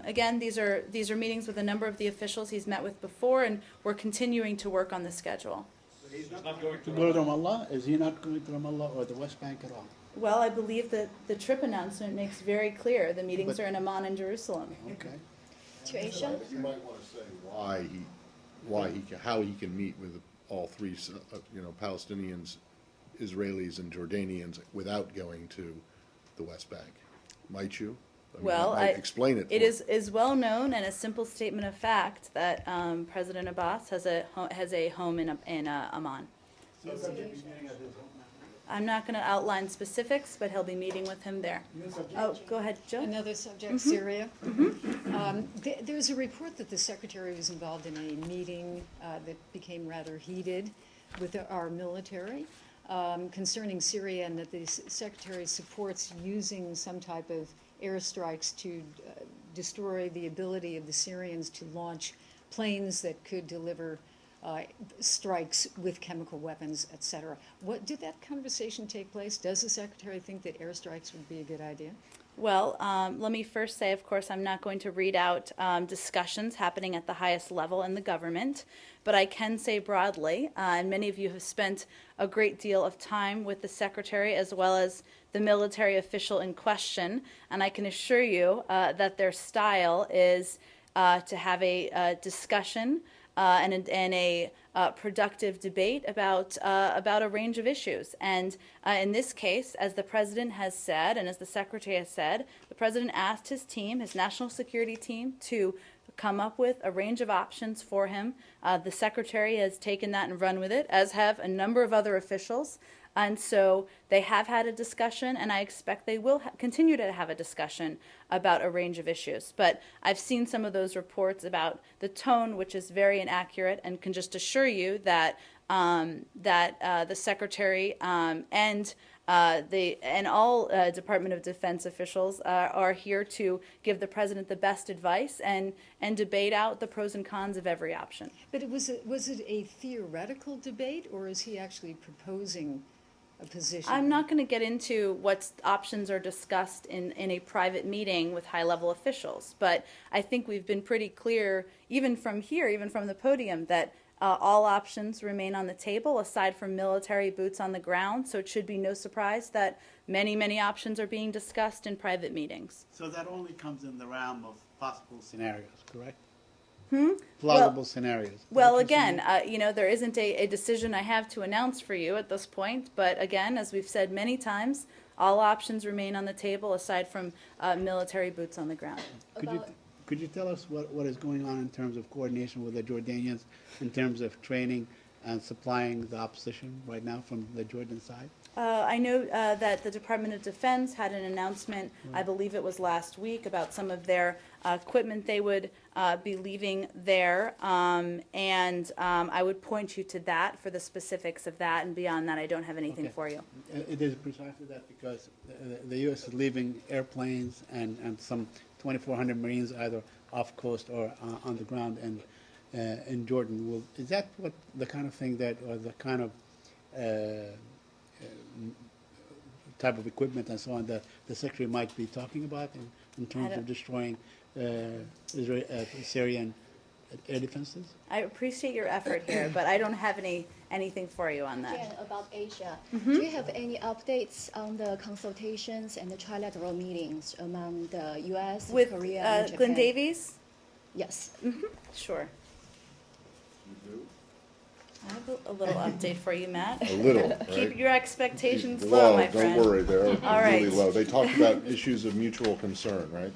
Again, these are meetings with a number of the officials he's met with before, and we're continuing to work on the schedule. He's not going to go to Ramallah? Is he not going to Ramallah or the West Bank at all? Well, I believe that the trip announcement makes very clear the meetings are in Amman and Jerusalem. Okay. You might want to say how he can meet with all three, Palestinians, Israelis, and Jordanians without going to the West Bank. Might you? Explain it. It is well known and a simple statement of fact that President Abbas has a home in Amman. I'm not going to outline specifics, but he'll be meeting with him there. Oh, go ahead, Joe. Another subject, Syria. There's a report that the Secretary was involved in a meeting that became rather heated with our military concerning Syria, and that the Secretary supports using some type of airstrikes to destroy the ability of the Syrians to launch planes that could deliver strikes with chemical weapons, etc. Did that conversation take place? Does the Secretary think that airstrikes would be a good idea? Well, let me first say, of course, I'm not going to read out discussions happening at the highest level in the government, but I can say broadly, and many of you have spent a great deal of time with the Secretary as well as the military official in question, and I can assure you that their style is to have a discussion and a productive debate about a range of issues. And in this case, as the President has said, and as the Secretary has said, the President asked his team, his national security team, to come up with a range of options for him. The Secretary has taken that and run with it, as have a number of other officials. And so they have had a discussion, and I expect they will continue to have a discussion about a range of issues. But I've seen some of those reports about the tone, which is very inaccurate, and can just assure you that the Secretary and all Department of Defense officials are here to give the President the best advice and debate out the pros and cons of every option. But was it a theoretical debate, or is he actually proposing a position? I'm not going to get into what options are discussed in a private meeting with high-level officials, but I think we've been pretty clear, even from here, even from the podium, that all options remain on the table, aside from military boots on the ground, so it should be no surprise that many, many options are being discussed in private meetings. So that only comes in the realm of possible scenarios, correct? Plausible scenarios. Well, again, there isn't a decision I have to announce for you at this point, but again, as we've said many times, all options remain on the table aside from military boots on the ground. Could you tell us what is going on in terms of coordination with the Jordanians, in terms of training and supplying the opposition right now from the Jordan side? I know that the Department of Defense had an announcement, I believe it was last week, about some of their equipment they would be leaving there, and I would point you to that for the specifics of that, and beyond that I don't have anything for you. It is precisely that because the U.S. is leaving airplanes and some 2,400 Marines either off coast or on the ground and in Jordan. Is that what the kind of thing that, or the kind of type of equipment and so on that the Secretary might be talking about in terms of destroying Syrian air defenses? I appreciate your effort here, but I don't have anything for you on that. Again, about Asia, do you have any updates on the consultations and the trilateral meetings among the U.S., with Korea, and Japan? Glenn Davies? Yes. Sure. I have a little update for you, Matt. A little, right? Keep your expectations low, my friend. Don't worry, they're All right. really low. They talked about issues of mutual concern, right?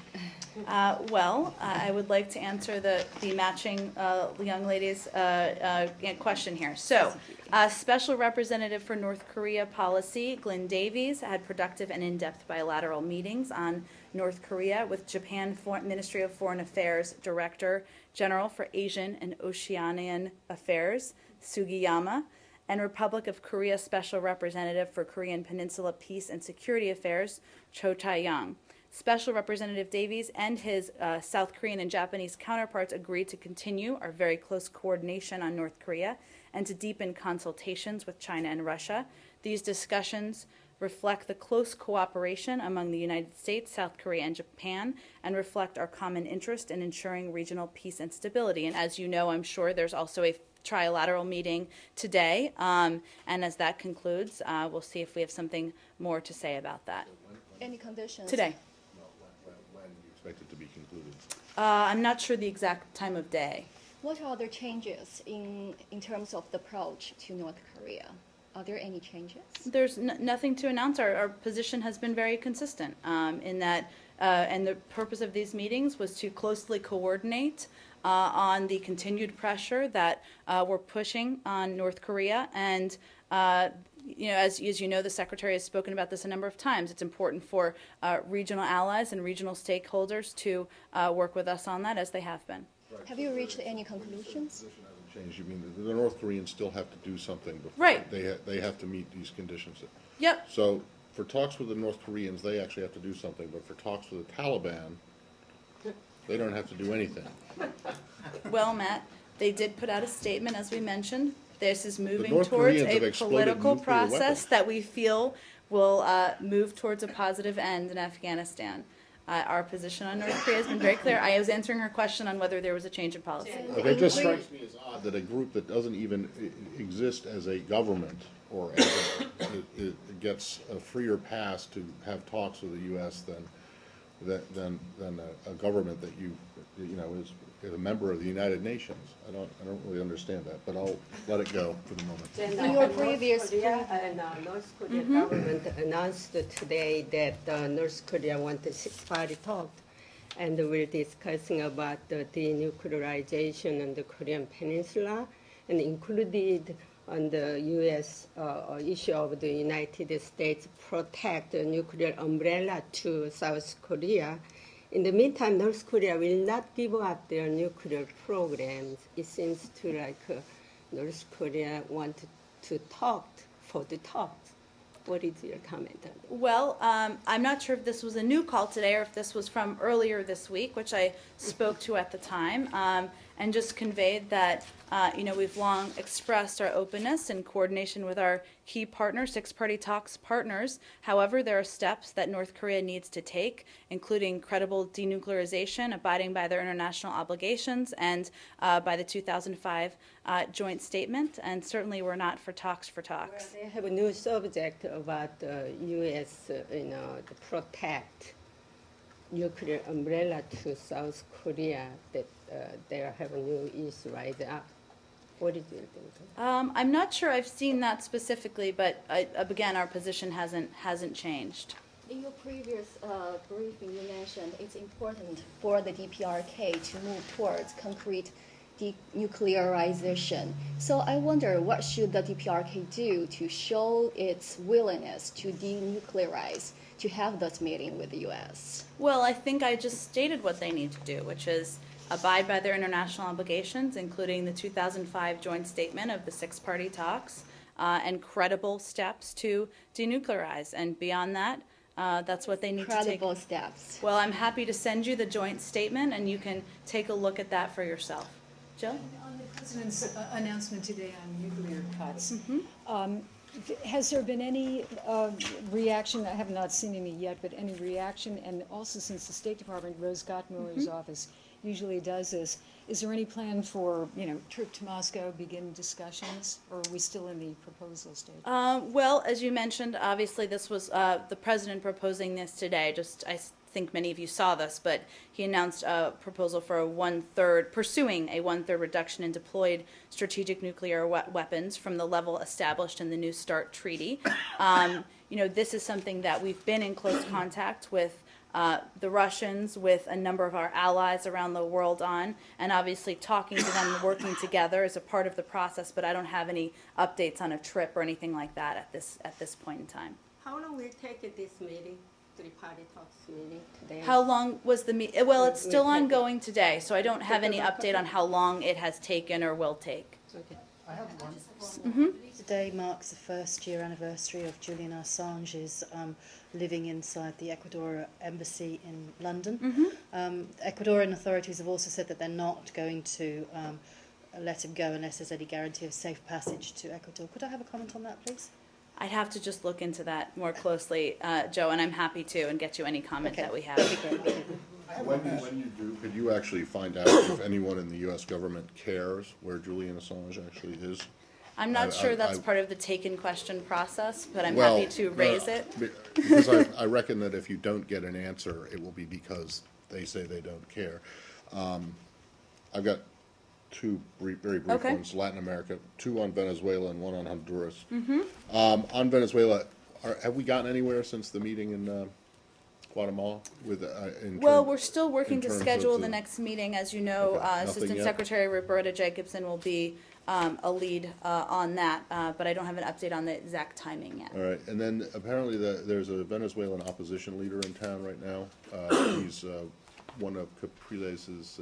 I would like to answer the matching young lady's question here. So, Special Representative for North Korea Policy, Glenn Davies, had productive and in-depth bilateral meetings on North Korea with Japan Ministry of Foreign Affairs Director General for Asian and Oceanian Affairs, Sugiyama, and Republic of Korea Special Representative for Korean Peninsula Peace and Security Affairs, Cho Tae-young. Special Representative Davies and his South Korean and Japanese counterparts agreed to continue our very close coordination on North Korea and to deepen consultations with China and Russia. These discussions reflect the close cooperation among the United States, South Korea, and Japan, and reflect our common interest in ensuring regional peace and stability. And as you know, I'm sure there's also a trilateral meeting today, and as that concludes, we'll see if we have something more to say about that. Any conditions? Today. When do you expect it to be concluded? I'm not sure the exact time of day. What are the changes in terms of the approach to North Korea? Are there any changes? There's nothing to announce. Our position has been very consistent in that, and the purpose of these meetings was to closely coordinate on the continued pressure that we're pushing on North Korea. And as you know, the Secretary has spoken about this a number of times. It's important for regional allies and regional stakeholders to work with us on that, as they have been. Right. Have you reached any conclusions? Change. You mean the North Koreans still have to do something before right. They have to meet these conditions. Yep. So for talks with the North Koreans, they actually have to do something, but for talks with the Taliban, they don't have to do anything. Well, Matt, they did put out a statement, as we mentioned. This is moving towards a political process that we feel will move towards a positive end in Afghanistan. Our position on North Korea has been very clear. I was answering her question on whether there was a change in policy. Okay, it just strikes me as odd that a group that doesn't even exist as a government or as it gets a freer pass to have talks with the U.S. than a government that you know is a member of the United Nations. I don't really understand that, but I'll let it go for the moment. In your previous North Korea and North Korea government announced today that North Korea wants a six-party talk, and we're discussing about the denuclearization on the Korean Peninsula, and included on the U.S. Issue of the United States protect the nuclear umbrella to South Korea. In the meantime, North Korea will not give up their nuclear programs. It seems to like North Korea want to talk for the talk. What is your comment on that? Well, I'm not sure if this was a new call today or if this was from earlier this week, which I spoke to at the time, and just conveyed that we've long expressed our openness in coordination with our key partners, six-party talks partners. However, there are steps that North Korea needs to take, including credible denuclearization, abiding by their international obligations, and by the 2005 joint statement. And certainly we're not for talks for talks. Well, they have a new subject about the U.S. To protect nuclear umbrella to South Korea that they have a new issue right up. What did you think? I'm not sure I've seen that specifically, but again, our position hasn't changed. In your previous briefing, you mentioned it's important for the DPRK to move towards concrete denuclearization. So I wonder, what should the DPRK do to show its willingness to denuclearize, to have this meeting with the U.S.? Well, I think I just stated what they need to do, which is abide by their international obligations, including the 2005 joint statement of the six-party talks, and credible steps to denuclearize. And beyond that, that's what they need to take. Credible steps. Well, I'm happy to send you the joint statement, and you can take a look at that for yourself. Jill? On the President's announcement today on nuclear cuts, has there been any reaction? I have not seen any yet, but any reaction? And also, since the State Department, Rose Gottmueller's office usually does this, is there any plan for, trip to Moscow, begin discussions, or are we still in the proposal stage? Well, as you mentioned, obviously this was the President proposing this today. I think many of you saw this, but he announced a proposal for pursuing a one-third reduction in deployed strategic nuclear weapons from the level established in the New START treaty. This is something that we've been in close contact with the Russians, with a number of our allies around the world on, and obviously talking to them and working together is a part of the process, but I don't have any updates on a trip or anything like that at this point in time. How long will it take this meeting, three-party talks meeting today? How long was the meeting? Well, it's still ongoing today, so I don't have any update on how long it has taken or will take. Okay. I have one. Today marks the first-year anniversary of Julian Assange's living inside the Ecuador embassy in London. Ecuadorian authorities have also said that they're not going to let him go unless there's any guarantee of safe passage to Ecuador. Could I have a comment on that, please? I'd have to just look into that more closely, Joe, and I'm happy to, and get you any comment that we have. When you do, could you actually find out if anyone in the U.S. government cares where Julian Assange actually is? I'm not sure that's part of the taken question process, but I'm happy to raise it. Because I reckon that if you don't get an answer, it will be because they say they don't care. I've got two very brief ones, Latin America, two on Venezuela and one on Honduras. On Venezuela, have we gotten anywhere since the meeting in Guatemala? Well, we're still working to schedule the next meeting. As you know, Assistant Secretary Roberta Jacobson will be a lead on that, but I don't have an update on the exact timing yet. All right, and then apparently there's a Venezuelan opposition leader in town right now. He's one of Capriles'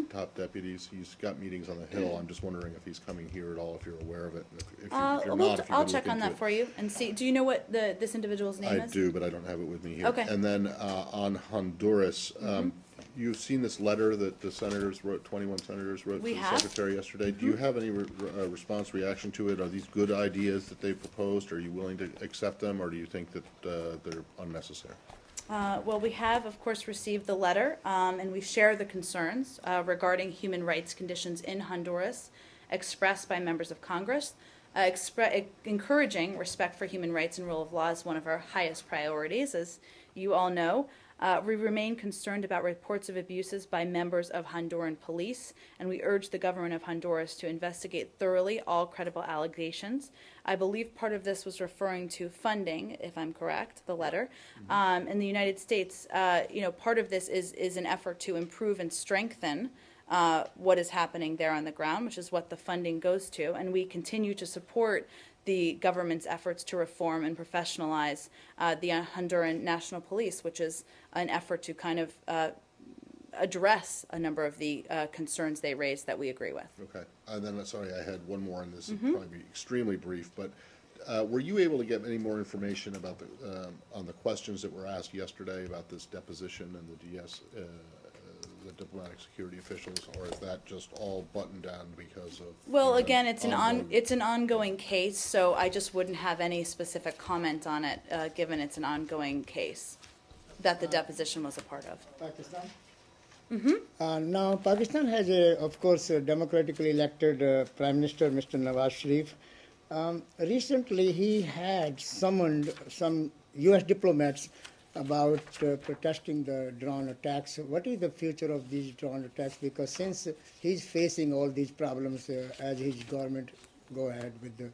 top deputies. He's got meetings on the Hill. I'm just wondering if he's coming here at all, if you're aware of it. If you're not, I'll check on that for you and see. Do you know what this individual's name is? I do, but I don't have it with me here. Okay. And then on Honduras, you've seen this letter that the senators wrote, 21 senators wrote We to the have. Secretary yesterday. Do you have any response, reaction to it? Are these good ideas that they proposed? Are you willing to accept them, or do you think that they're unnecessary? Well, we have, of course, received the letter, and we share the concerns regarding human rights conditions in Honduras expressed by members of Congress. Encouraging respect for human rights and rule of law is one of our highest priorities, as you all know. We remain concerned about reports of abuses by members of Honduran police, and we urge the government of Honduras to investigate thoroughly all credible allegations. I believe part of this was referring to funding, if I'm correct, the letter. In the United States, part of this is an effort to improve and strengthen what is happening there on the ground, which is what the funding goes to, and we continue to support the government's efforts to reform and professionalize the Honduran National Police, which is an effort to kind of address a number of the concerns they raised that we agree with. Okay. And then, sorry, I had one more, and this will probably be extremely brief, but were you able to get any more information about on the questions that were asked yesterday about this deposition and the diplomatic security officials, or is that just all buttoned down because of? Well, again, it's an ongoing case, so I just wouldn't have any specific comment on it, given it's an ongoing case that the deposition was a part of. Pakistan? Now, Pakistan has, of course, a democratically elected Prime Minister, Mr. Nawaz Sharif. Recently, he had summoned some U.S. diplomats about protesting the drone attacks. What is the future of these drone attacks? Because since he's facing all these problems as his government go ahead with the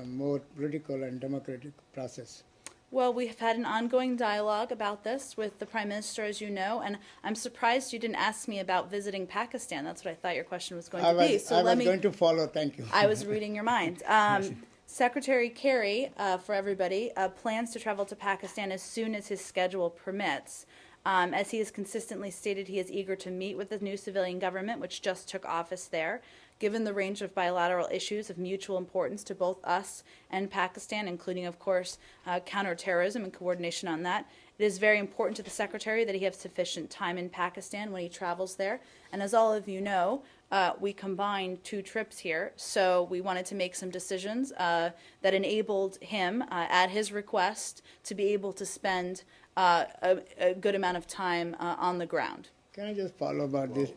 more political and democratic process. Well, we've had an ongoing dialogue about this with the Prime Minister, as you know, and I'm surprised you didn't ask me about visiting Pakistan. That's what I thought your question was going to be. So I was going to follow, thank you. I was reading your mind. Secretary Kerry, for everybody, plans to travel to Pakistan as soon as his schedule permits. As he has consistently stated, he is eager to meet with the new civilian government, which just took office there. Given the range of bilateral issues of mutual importance to both us and Pakistan, including, of course, counterterrorism and coordination on that, it is very important to the Secretary that he have sufficient time in Pakistan when he travels there. And as all of you know, we combined 2 trips here, so we wanted to make some decisions that enabled him, at his request, to be able to spend a good amount of time on the ground. Can I just follow about this?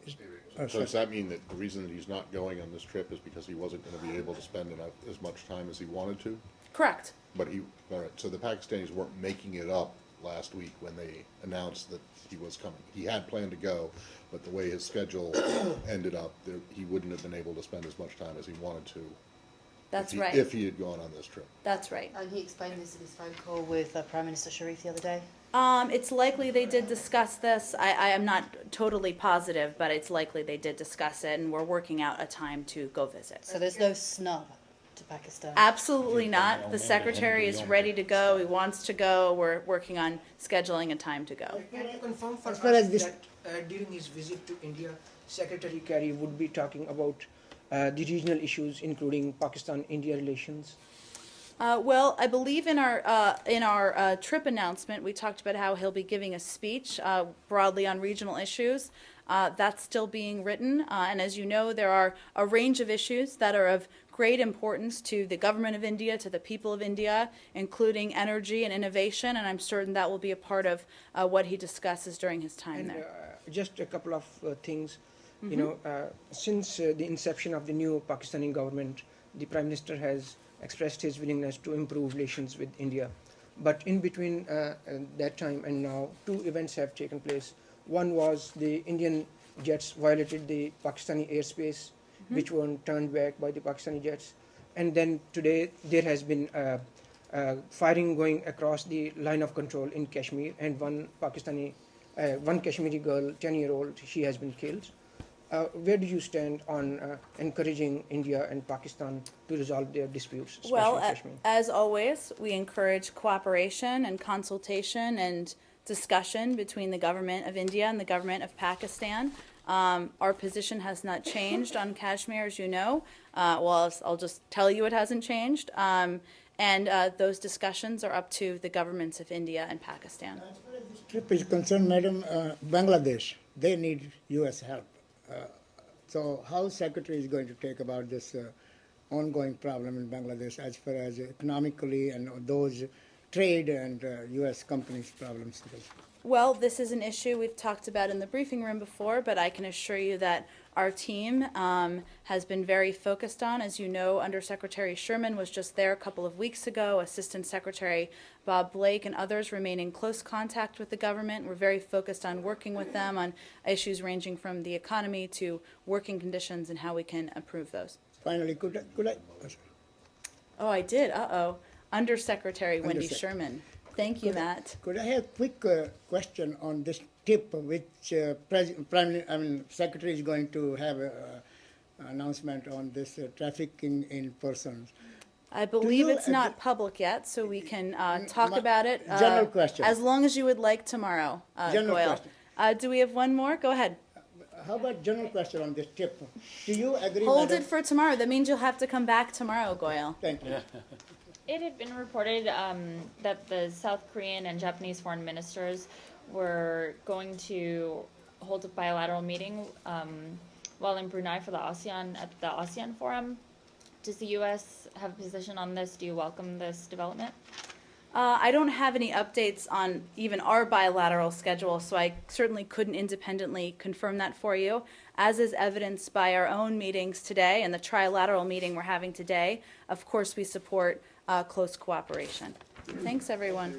So does that mean that the reason that he's not going on this trip is because he wasn't going to be able to spend as much time as he wanted to? Correct. But all right, so the Pakistanis weren't making it up last week when they announced that he was coming. He had planned to go, but the way his schedule ended up, he wouldn't have been able to spend as much time as he wanted to. That's right. If he had gone on this trip. That's right. And he explained this in his phone call with Prime Minister Sharif the other day. It's likely they did discuss this. I am not totally positive, but it's likely they did discuss it, and we're working out a time to go visit. So there's no snub to Pakistan? Absolutely not. The Secretary is ready to go. He wants to go. We're working on scheduling a time to go. Can you confirm for us that during his visit to India, Secretary Kerry would be talking about the regional issues, including Pakistan-India relations? Well, I believe in our trip announcement, we talked about how he'll be giving a speech broadly on regional issues. That's still being written, and as you know, there are a range of issues that are of great importance to the government of India, to the people of India, including energy and innovation, and I'm certain that will be a part of what he discusses during his time there. Just a couple of things. You know, since the inception of the new Pakistani government, the Prime Minister has expressed his willingness to improve relations with India. But in between that time and now, 2 events have taken place. One was the Indian jets violated the Pakistani airspace, which were turned back by the Pakistani jets. And then today there has been firing going across the line of control in Kashmir, and one Kashmiri girl, 10-year-old, she has been killed. Where do you stand on encouraging India and Pakistan to resolve their disputes, especially Well, Kashmir? as always, we encourage cooperation and consultation and discussion between the government of India and the government of Pakistan. Our position has not changed on Kashmir, as you know. Well, I'll just tell you it hasn't changed. And those discussions are up to the governments of India and Pakistan. As far as this trip is concerned, Madam, Bangladesh, they need U.S. help. So how Secretary is going to take about this ongoing problem in Bangladesh as far as economically and those trade and U.S. companies' problems? Well, this is an issue we've talked about in the briefing room before, but I can assure you that our team has been very focused on. As you know, Undersecretary Sherman was just there a couple of weeks ago. Assistant Secretary Bob Blake and others remain in close contact with the government. We're very focused on working with them on issues ranging from the economy to working conditions and how we can improve those. Finally, could I? Oh, I did. Uh-oh. Undersecretary Wendy Sherman. Thank you, Matt. Could I have a quick question on this tip, which Secretary is going to have an announcement on this trafficking in persons? I believe it's not public yet, so we can talk about it. General question. As long as you would like tomorrow, General Goyle. question. Do we have one more? Go ahead. How about general question on this tip? Do you agree? Hold it for tomorrow. That means you'll have to come back tomorrow, Goyle. Thank you. It had been reported that the South Korean and Japanese foreign ministers were going to hold a bilateral meeting while in Brunei for the ASEAN at the ASEAN Forum. Does the U.S. have a position on this? Do you welcome this development? I don't have any updates on even our bilateral schedule, so I certainly couldn't independently confirm that for you. As is evidenced by our own meetings today and the trilateral meeting we're having today, of course we support close cooperation. Thanks, everyone.